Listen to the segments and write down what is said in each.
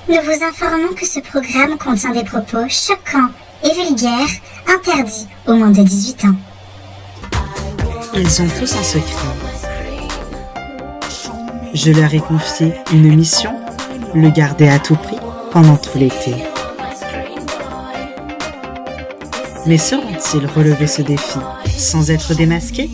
Nous vous informons que ce programme contient des propos choquants et vulgaires, interdits aux moins de 18 ans. Ils ont tous un secret. Je leur ai confié une mission, le garder à tout prix pendant tout l'été. Mais sauront-ils relever ce défi sans être démasqués ?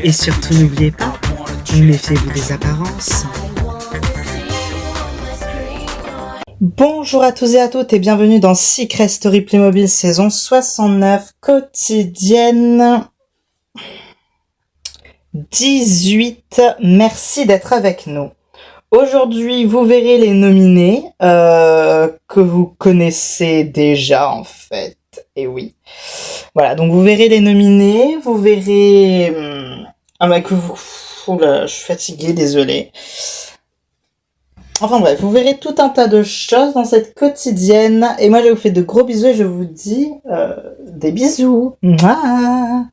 Et surtout, n'oubliez pas, méfiez-vous des apparences. Bonjour à tous et à toutes et bienvenue dans Secret Story Playmobil saison 69, quotidienne 18. Merci d'être avec nous. Aujourd'hui, vous verrez les nominés que vous connaissez déjà en fait. Et oui. Voilà, donc vous verrez les nominés, vous verrez... Oula, je suis fatiguée, désolée. Enfin bref, vous verrez tout un tas de choses dans cette quotidienne. Et moi, je vous fais de gros bisous et je vous dis des bisous. Mouah.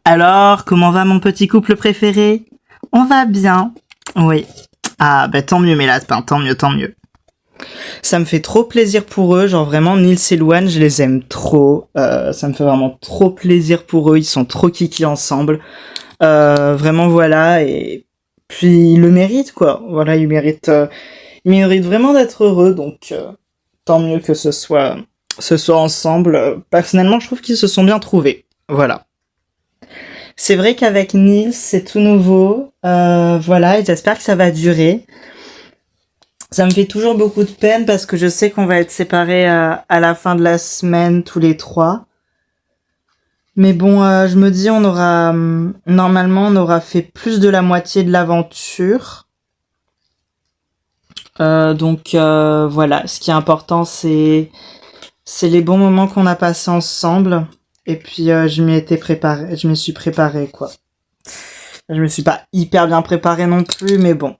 Alors, comment va mon petit couple préféré ? On va bien. Oui. Ah, bah tant mieux, mes lapins, tant mieux, tant mieux. Ça me fait trop plaisir pour eux, genre vraiment, Nils et Louane, je les aime trop. Ça me fait vraiment trop plaisir pour eux, ils sont trop kiki ensemble. Vraiment, voilà, et puis ils le méritent, quoi. Voilà, ils méritent vraiment d'être heureux, donc tant mieux que ce soit ensemble. Personnellement, je trouve qu'ils se sont bien trouvés. Voilà. C'est vrai qu'avec Nils, c'est tout nouveau, voilà, et j'espère que ça va durer. Ça me fait toujours beaucoup de peine parce que je sais qu'on va être séparés à la fin de la semaine, tous les trois. Mais bon, je me dis, normalement, on aura fait plus de la moitié de l'aventure. Donc voilà, ce qui est important, c'est les bons moments qu'on a passés ensemble. Et puis je me suis préparée, quoi. Je me suis pas hyper bien préparée non plus, mais bon,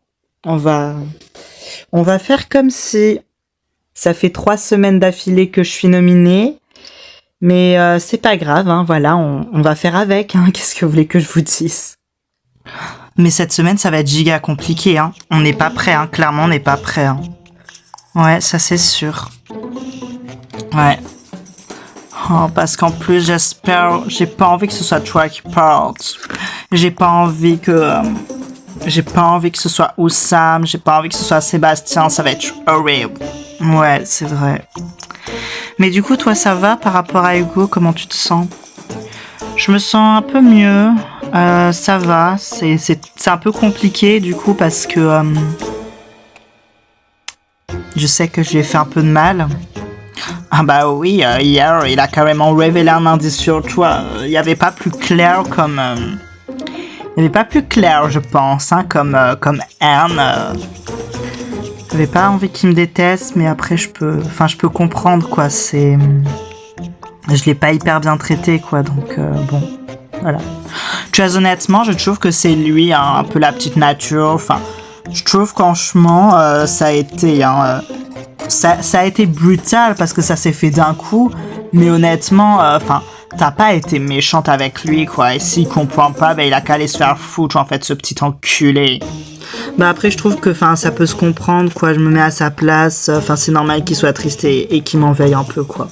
on va faire comme si. Ça fait 3 semaines d'affilée que je suis nominée, mais c'est pas grave, hein, voilà, on va faire avec, hein, qu'est-ce que vous voulez que je vous dise ? Mais cette semaine, ça va être giga compliqué, hein. On n'est pas prêt, hein, clairement, on n'est pas prêt, hein. Ouais, ça c'est sûr. Ouais. Oh, parce qu'en plus, j'ai pas envie que ce soit toi qui parle. J'ai pas envie que ce soit Oussam, j'ai pas envie que ce soit Sébastien, ça va être horrible. Ouais, c'est vrai. Mais du coup, toi, ça va par rapport à Hugo, comment tu te sens ? Je me sens un peu mieux, ça va, c'est un peu compliqué du coup parce que je sais que je lui ai fait un peu de mal. Ah bah oui, hier, il a carrément révélé un indice sur toi. Il n'y avait pas plus clair comme... Il n'y avait pas plus clair, je pense, hein, comme Anne. J'avais pas envie qu'il me déteste, mais après, je peux comprendre, quoi. Je l'ai pas hyper bien traité, quoi, donc bon, voilà. Très honnêtement, je trouve que c'est lui, hein, un peu la petite nature. Enfin, je trouve franchement, ça a été... ça a été brutal parce que ça s'est fait d'un coup, mais honnêtement, t'as pas été méchante avec lui, quoi. Et s'il comprend pas, il a qu'à aller se faire foutre, en fait, ce petit enculé. Bah après, je trouve que, ça peut se comprendre, quoi. Je me mets à sa place. C'est normal qu'il soit triste et qu'il m'en veuille un peu, quoi.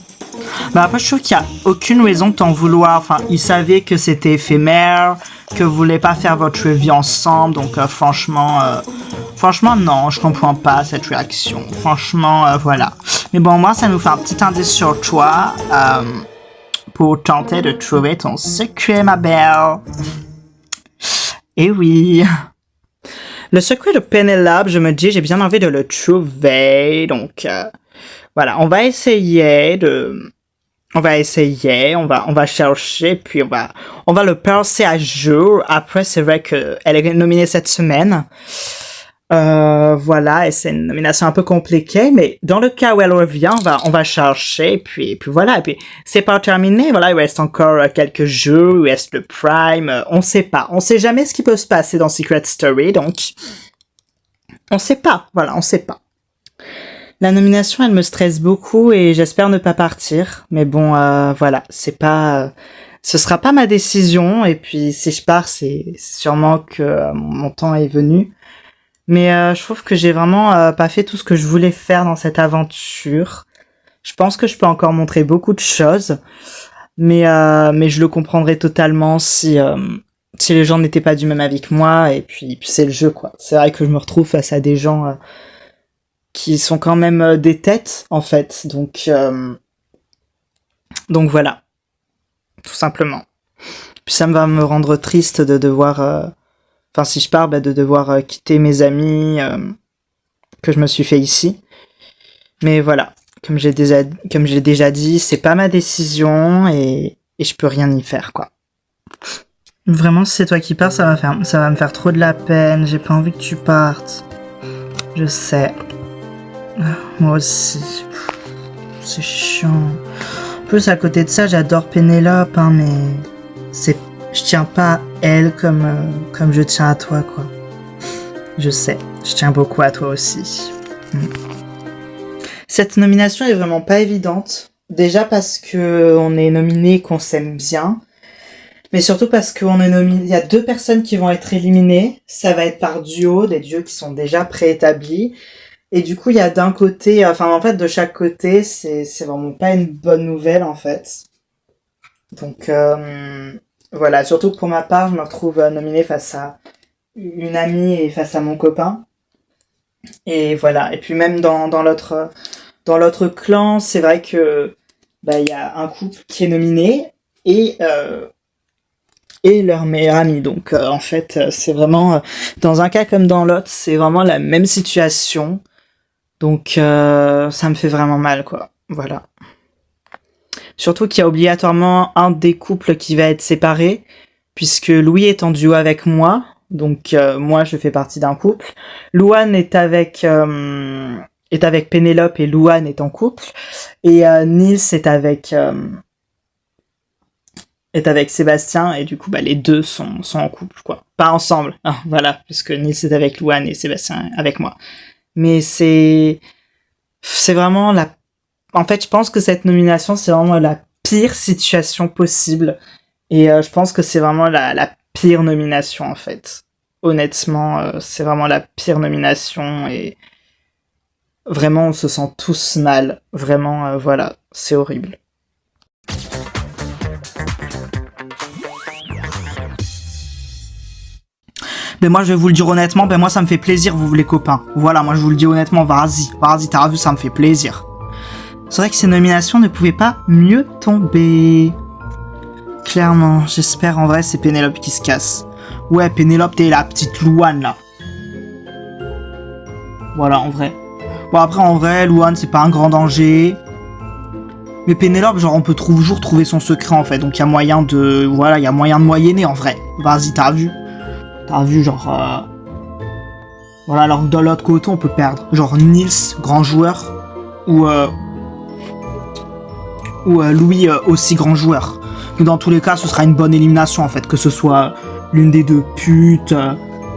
Bah après, je trouve qu'il y a aucune raison de t'en vouloir. Il savait que c'était éphémère, que vous voulez pas faire votre vie ensemble, donc franchement, non, je comprends pas cette réaction. Franchement, voilà. Mais bon, moi, ça nous fait un petit indice sur toi pour tenter de trouver ton secret, ma belle. Et oui. Le secret de Pénélope, je me dis, j'ai bien envie de le trouver, donc Voilà, on va chercher, puis on va le passer à jour. Après, c'est vrai que elle est nominée cette semaine. Voilà, et c'est une nomination un peu compliquée, mais dans le cas où elle revient, on va chercher, puis voilà, et puis c'est pas terminé, voilà, il reste encore quelques jours, il reste le Prime, on sait jamais ce qui peut se passer dans Secret Story, donc on sait pas, voilà, on sait pas. La nomination, elle me stresse beaucoup et j'espère ne pas partir, mais bon, voilà, ce sera pas ma décision, et puis si je pars, c'est sûrement que mon temps est venu. Mais je trouve que j'ai vraiment pas fait tout ce que je voulais faire dans cette aventure. Je pense que je peux encore montrer beaucoup de choses, mais je le comprendrais totalement si les gens n'étaient pas du même avis que moi. Et puis c'est le jeu, quoi. C'est vrai que je me retrouve face à des gens qui sont quand même des têtes, en fait. Donc voilà, tout simplement. Puis ça va me rendre triste de devoir... Enfin, si je pars, de devoir quitter mes amis que je me suis fait ici. Mais voilà, comme j'ai déjà dit, c'est pas ma décision et je peux rien y faire, quoi. Vraiment, si c'est toi qui pars, ça va me faire trop de la peine. J'ai pas envie que tu partes. Je sais. Moi aussi. C'est chiant. En plus, à côté de ça, j'adore Pénélope, hein, mais je tiens pas à elle comme je tiens à toi, quoi. Je sais, je tiens beaucoup à toi aussi. Cette nomination est vraiment pas évidente. Déjà parce que on est nominé, qu'on s'aime bien. Mais surtout parce qu'on est nominé, il y a 2 personnes qui vont être éliminées. Ça va être par duo, des duos qui sont déjà préétablis. Et du coup, il y a d'un côté, en fait, de chaque côté, c'est vraiment pas une bonne nouvelle, en fait. Donc, voilà, surtout que pour ma part, je me retrouve nominée face à une amie et face à mon copain. Et voilà, et puis même dans l'autre clan, c'est vrai que il y a un couple qui est nominé et leur meilleur ami. Donc en fait, c'est vraiment dans un cas comme dans l'autre, c'est vraiment la même situation. Donc ça me fait vraiment mal, quoi. Voilà. Surtout qu'il y a obligatoirement un des couples qui va être séparé, puisque Louis est en duo avec moi, donc moi je fais partie d'un couple. Louane est avec Pénélope et Louane est en couple, et Nils est avec Sébastien, et du coup les deux sont en couple, quoi. Pas ensemble, hein, voilà, puisque Nils est avec Louane et Sébastien avec moi. Mais c'est vraiment en fait, je pense que cette nomination, c'est vraiment la pire situation possible. Et je pense que c'est vraiment la pire nomination, en fait. Honnêtement, c'est vraiment la pire nomination. Et vraiment, on se sent tous mal. Vraiment, voilà, c'est horrible. Mais moi, je vais vous le dire honnêtement, moi, ça me fait plaisir, vous les copains. Voilà, moi, je vous le dis honnêtement, vas-y, t'as vu, ça me fait plaisir. C'est vrai que ces nominations ne pouvaient pas mieux tomber. Clairement, j'espère en vrai c'est Pénélope qui se casse. Ouais, Pénélope, t'es la petite Louane là. Voilà, en vrai. Bon, après, en vrai, Louane, c'est pas un grand danger. Mais Pénélope, genre, on peut toujours trouver son secret en fait. Donc, il y a moyen de. Voilà, il y a moyen de moyenner en vrai. Vas-y, t'as vu. Genre. Voilà, alors que de l'autre côté, on peut perdre. Genre, Nils, grand joueur. Ou Louis, aussi grand joueur. Mais dans tous les cas, ce sera une bonne élimination en fait, que ce soit l'une des 2 putes,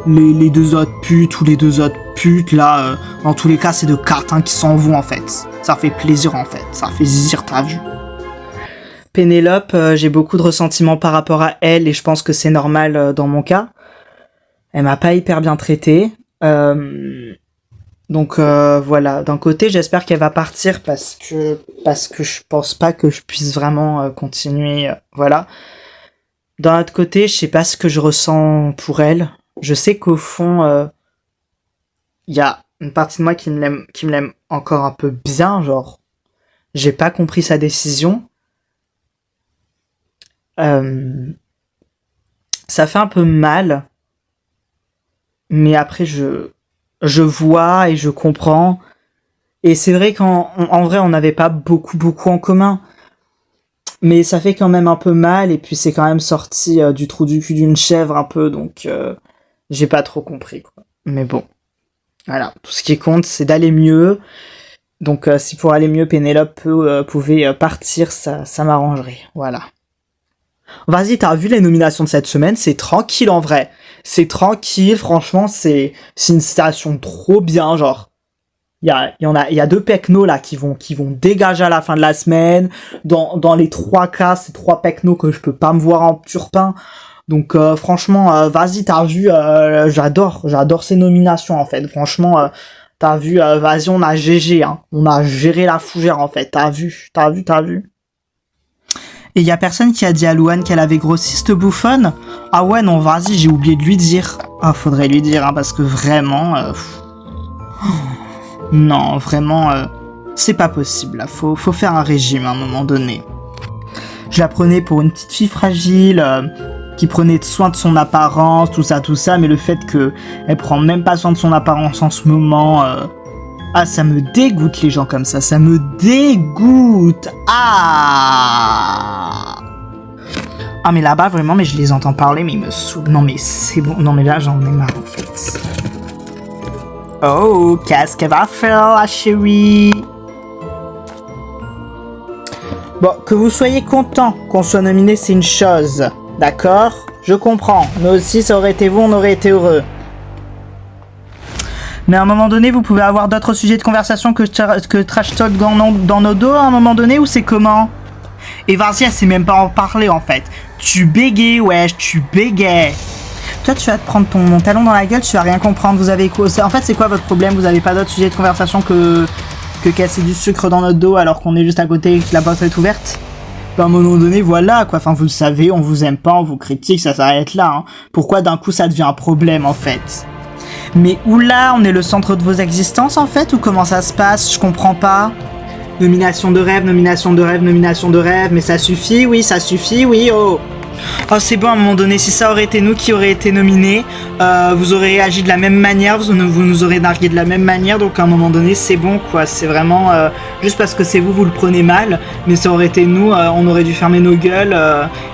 les 2 autres putes ou les 2 autres putes, là, dans tous les cas, c'est 2 cartes qui s'en vont en fait. Ça fait plaisir en fait, ça fait zizir, t'as vu. Pénélope, j'ai beaucoup de ressentiments par rapport à elle et je pense que c'est normal dans mon cas. Elle m'a pas hyper bien traité. Donc voilà, d'un côté j'espère qu'elle va partir parce que je pense pas que je puisse vraiment continuer, voilà. D'un autre côté, je sais pas ce que je ressens pour elle. Je sais qu'au fond, il y a une partie de moi qui me l'aime encore un peu bien, genre j'ai pas compris sa décision. Ça fait un peu mal, mais après je vois et je comprends. Et c'est vrai qu'en vrai, on n'avait pas beaucoup en commun. Mais ça fait quand même un peu mal, et puis c'est quand même sorti du trou du cul d'une chèvre un peu, donc j'ai pas trop compris, quoi. Mais bon, voilà, tout ce qui compte, c'est d'aller mieux. Donc si pour aller mieux, Pénélope pouvait partir, ça m'arrangerait, voilà. Vas-y, t'as vu les nominations de cette semaine, c'est tranquille en vrai. C'est tranquille, franchement, c'est une situation trop bien, genre. Il y a 2 pecnos là qui vont dégager à la fin de la semaine. Dans les 3 cas, c'est 3 pecnos que je peux pas me voir en turpin. Donc franchement, vas-y, t'as vu, j'adore ces nominations en fait. Franchement, t'as vu, vas-y, on a GG, hein. On a géré la fougère en fait. T'as vu. Et y a personne qui a dit à Louane qu'elle avait grossi cette bouffonne? Ah ouais, non, vas-y, j'ai oublié de lui dire. Ah, faudrait lui dire, hein, parce que vraiment... Non, vraiment, c'est pas possible, là. Faut faire un régime à un moment donné. Je la prenais pour une petite fille fragile, qui prenait soin de son apparence, tout ça, mais le fait qu'elle prend même pas soin de son apparence en ce moment... Ah, ça me dégoûte les gens comme ça me dégoûte. Ah mais là-bas vraiment, mais je les entends parler, mais ils me saoulent. Non mais c'est bon, non mais là j'en ai marre en fait. Oh, qu'est-ce qu'elle va faire la chérie? Bon, que vous soyez content qu'on soit nominé, c'est une chose, d'accord? Je comprends, nous aussi ça aurait été vous, on aurait été heureux. Mais à un moment donné, vous pouvez avoir d'autres sujets de conversation que trash talk dans nos dos à un moment donné, ou c'est comment? Et vas-y, elle sait même pas en parler en fait. Tu bégais, wesh, tu bégais. Toi, tu vas te prendre ton talon dans la gueule, tu vas rien comprendre. Vous avez quoi? En fait, c'est quoi votre problème? Vous avez pas d'autres sujets de conversation que casser du sucre dans notre dos alors qu'on est juste à côté et que la porte est ouverte? À un moment donné, voilà quoi. Enfin, vous le savez, on vous aime pas, on vous critique, ça s'arrête là. Hein. Pourquoi d'un coup ça devient un problème en fait? Mais oula, on est le centre de vos existences en fait, ou comment ça se passe? Je comprends pas. Nomination de rêve, mais ça suffit, oui, oh. Oh, c'est bon, à un moment donné, si ça aurait été nous qui aurions été nominés, vous aurez réagi de la même manière, vous nous aurez nargué de la même manière, donc à un moment donné, c'est bon, quoi. C'est vraiment, juste parce que c'est vous le prenez mal, mais ça aurait été nous, on aurait dû fermer nos gueules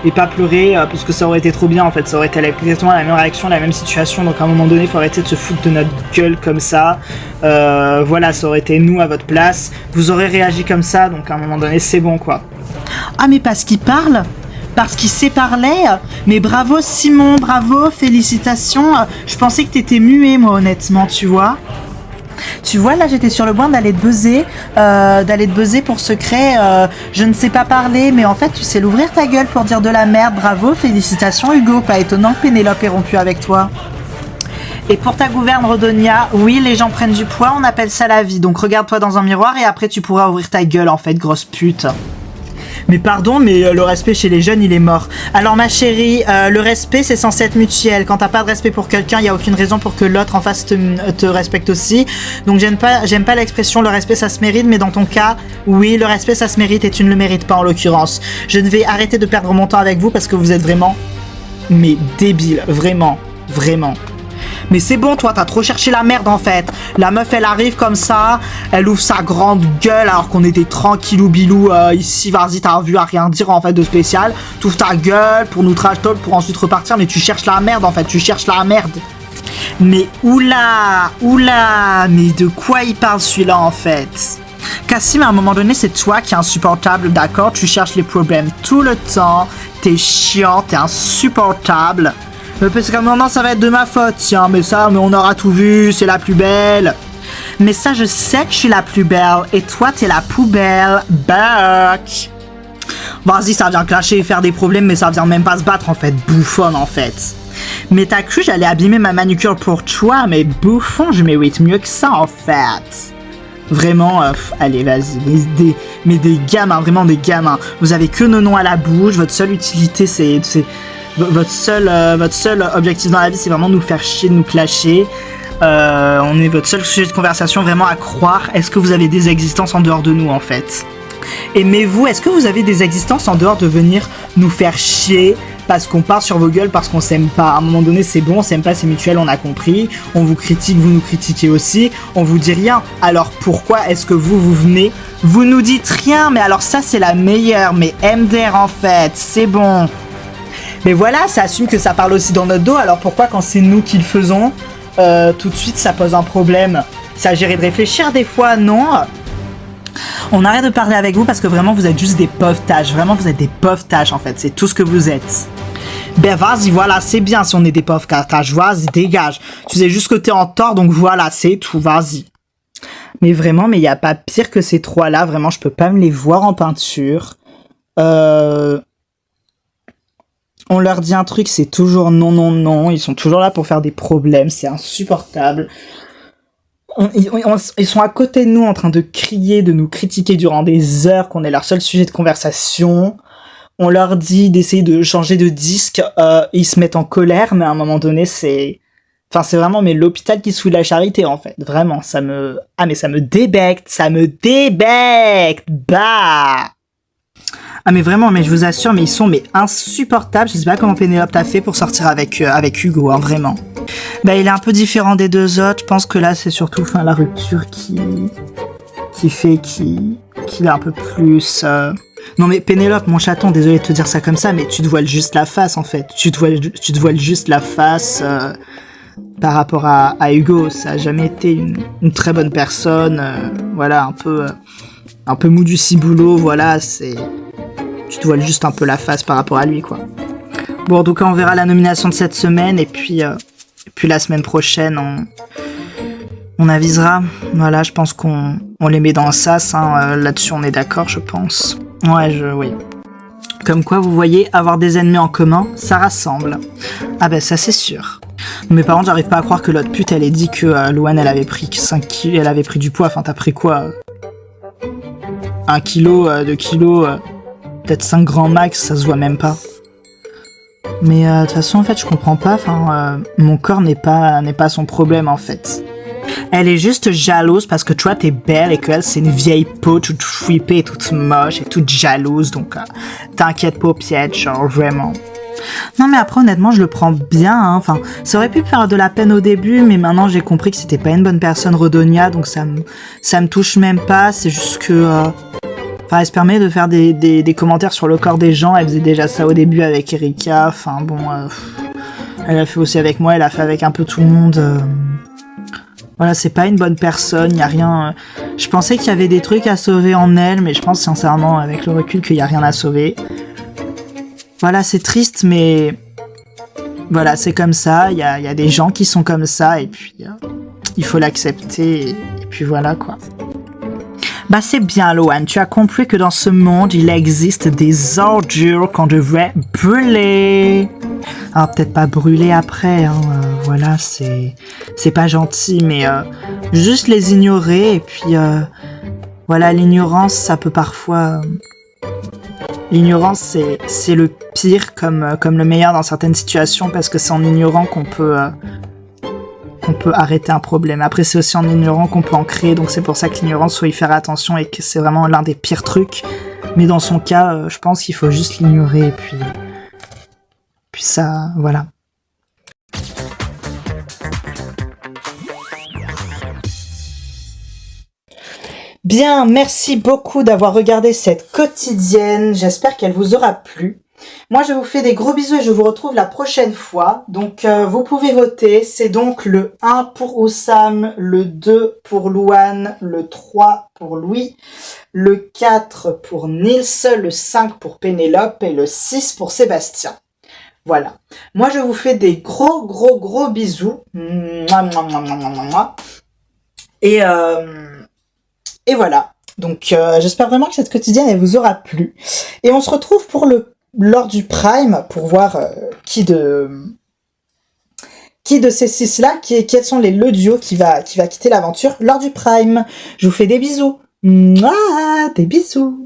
et pas pleurer, parce que ça aurait été trop bien, en fait. Ça aurait été exactement la même réaction, la même situation, donc à un moment donné, il faut arrêter de se foutre de notre gueule comme ça. Voilà, ça aurait été nous à votre place, vous aurez réagi comme ça, donc à un moment donné, c'est bon, quoi. Ah, mais parce qu'il parle? Parce qu'il sait parler. Mais bravo Simon, bravo, félicitations. Je pensais que t'étais muet, moi, honnêtement, tu vois. Tu vois, là, j'étais sur le point d'aller te buzzer pour secret. Je ne sais pas parler, mais en fait, tu sais l'ouvrir ta gueule pour dire de la merde. Bravo, félicitations, Hugo. Pas étonnant que Pénélope ait rompu avec toi. Et pour ta gouverne, Rodonia, oui, les gens prennent du poids, on appelle ça la vie. Donc regarde-toi dans un miroir et après, tu pourras ouvrir ta gueule, en fait, grosse pute. Mais pardon, mais le respect chez les jeunes, il est mort. Alors ma chérie, le respect, c'est censé être mutuel. Quand t'as pas de respect pour quelqu'un, il y a aucune raison pour que l'autre en face te respecte aussi. Donc j'aime pas l'expression le respect, ça se mérite, mais dans ton cas, oui, le respect, ça se mérite et tu ne le mérites pas en l'occurrence. Je ne vais arrêter de perdre mon temps avec vous parce que vous êtes vraiment, mais débile, vraiment. Mais c'est bon, toi, t'as trop cherché la merde en fait. La meuf, elle arrive comme ça, elle ouvre sa grande gueule alors qu'on était tranquillou bilou ici. Vas-y, t'as vu à rien dire en fait de spécial. T'ouvres ta gueule pour nous trash talk pour ensuite repartir, mais tu cherches la merde en fait, tu cherches la merde. Mais oula, mais de quoi il parle celui-là en fait? Cassim, à un moment donné, c'est toi qui es insupportable, d'accord? Tu cherches les problèmes tout le temps, t'es chiant, t'es insupportable. Parce qu'à un moment, ça va être de ma faute, tiens, mais on aura tout vu, c'est la plus belle. Mais ça, je sais que je suis la plus belle, et toi, t'es la poubelle, Buck. Vas-y, ça vient clasher et faire des problèmes, mais ça vient même pas se battre, en fait, bouffonne, en fait. Mais t'as cru j'allais abîmer ma manucure pour toi, mais bouffon, je mérite mieux que ça, en fait. Vraiment, allez, vas-y, mais des gamins, vraiment des gamins. Vous avez que nos noms à la bouche, votre seule utilité, c'est votre seul objectif dans la vie, c'est vraiment nous faire chier, de nous clasher. On est votre seul sujet de conversation vraiment à croire. Est-ce que vous avez des existences en dehors de nous, en fait? Et mais vous, est-ce que vous avez des existences en dehors de venir nous faire chier, parce qu'on part sur vos gueules, parce qu'on s'aime pas. À un moment donné, c'est bon, on s'aime pas, c'est mutuel, on a compris. On vous critique, vous nous critiquez aussi. On vous dit rien. Alors pourquoi est-ce que vous venez? Vous nous dites rien, mais alors ça, c'est la meilleure. Mais MDR, en fait, c'est bon. Mais voilà, ça assume que ça parle aussi dans notre dos. Alors pourquoi, quand c'est nous qui le faisons, tout de suite, ça pose un problème? Ça a géré de réfléchir des fois, non? On arrête de parler avec vous parce que vraiment vous êtes juste des pauvres tâches. Vraiment vous êtes des pauvres tâches en fait. C'est tout ce que vous êtes. Ben vas-y, voilà, c'est bien si on est des pauvres tâches. Vas-y, dégage. Tu sais juste que t'es en tort, donc voilà, c'est tout. Vas-y. Mais vraiment, mais il n'y a pas pire que ces trois-là. Vraiment, je peux pas me les voir en peinture. On leur dit un truc, c'est toujours non, non, non. Ils sont toujours là pour faire des problèmes. C'est insupportable. Ils sont à côté de nous en train de crier, de nous critiquer durant des heures, qu'on est leur seul sujet de conversation. On leur dit d'essayer de changer de disque, ils se mettent en colère, mais à un moment donné, c'est vraiment l'hôpital qui souille la charité, en fait. Vraiment, ça me débecte, bah! Ah mais vraiment, mais je vous assure, mais ils sont insupportables. Je sais pas comment Pénélope t'a fait pour sortir avec Hugo, hein, vraiment. Bah il est un peu différent des deux autres. Je pense que là c'est surtout la rupture qui fait qu'il est un peu plus. Non mais Pénélope, mon chaton, désolé de te dire ça comme ça, mais tu te voiles juste la face en fait. Tu te voiles juste la face par rapport à Hugo. Ça a jamais été une très bonne personne. Voilà, un peu mou du ciboulot. Voilà, tu te voiles juste un peu la face par rapport à lui, quoi. Bon, en tout cas, on verra la nomination de cette semaine, et puis la semaine prochaine, on avisera. Voilà, je pense qu'on les met dans le sas, hein. Là-dessus, on est d'accord, je pense. Oui. Comme quoi, vous voyez, avoir des ennemis en commun, ça rassemble. Ah ben, ça, c'est sûr. Mes parents, j'arrive pas à croire que l'autre pute, elle ait dit que Louane, elle avait pris 5 kilos, elle avait pris du poids. Enfin, t'as pris quoi 1 kilo, 2 kilos, peut-être 5 grands max, ça se voit même pas. Mais de toute façon, en fait, je comprends pas. Mon corps n'est pas son problème, en fait. Elle est juste jalouse parce que toi, t'es belle et qu'elle, c'est une vieille peau toute fripée, toute moche et toute jalouse. Donc, t'inquiète pas au piège, genre, vraiment. Non, mais après, honnêtement, je le prends bien. Hein. Enfin, ça aurait pu me faire de la peine au début, mais maintenant, j'ai compris que c'était pas une bonne personne, Rodonia. Donc, ça me touche même pas. C'est juste que... elle se permet de faire des commentaires sur le corps des gens. Elle faisait déjà ça au début avec Erika. Enfin bon, elle a fait aussi avec moi. Elle a fait avec un peu tout le monde. Voilà, c'est pas une bonne personne. Y a rien. Je pensais qu'il y avait des trucs à sauver en elle, mais je pense sincèrement, avec le recul, qu'il y a rien à sauver. Voilà, c'est triste, mais voilà, c'est comme ça. Il y a des gens qui sont comme ça, et puis il faut l'accepter. Et puis voilà quoi. Bah c'est bien, Loane, tu as compris que dans ce monde, il existe des ordures qu'on devrait brûler. Alors peut-être pas brûler après, hein, voilà, c'est pas gentil, mais juste les ignorer, et puis voilà, l'ignorance, ça peut parfois... L'ignorance, c'est le pire comme le meilleur dans certaines situations, parce que c'est en ignorant qu'on peut arrêter un problème. Après, c'est aussi en ignorant qu'on peut en créer, donc c'est pour ça que l'ignorance, faut y faire attention et que c'est vraiment l'un des pires trucs. Mais dans son cas, je pense qu'il faut juste l'ignorer et puis ça, voilà. Bien, merci beaucoup d'avoir regardé cette quotidienne. J'espère qu'elle vous aura plu. Moi, je vous fais des gros bisous et je vous retrouve la prochaine fois. Donc, vous pouvez voter. C'est donc le 1 pour Oussam, le 2 pour Louane, le 3 pour Louis, le 4 pour Nils, le 5 pour Pénélope et le 6 pour Sébastien. Voilà. Moi, je vous fais des gros bisous. Et voilà. Donc, j'espère vraiment que cette quotidienne, elle vous aura plu. Et on se retrouve pour lors du Prime pour voir qui de ces 6-là, quels sont le duo qui va quitter l'aventure lors du Prime. Je vous fais des bisous. Mouah, des bisous.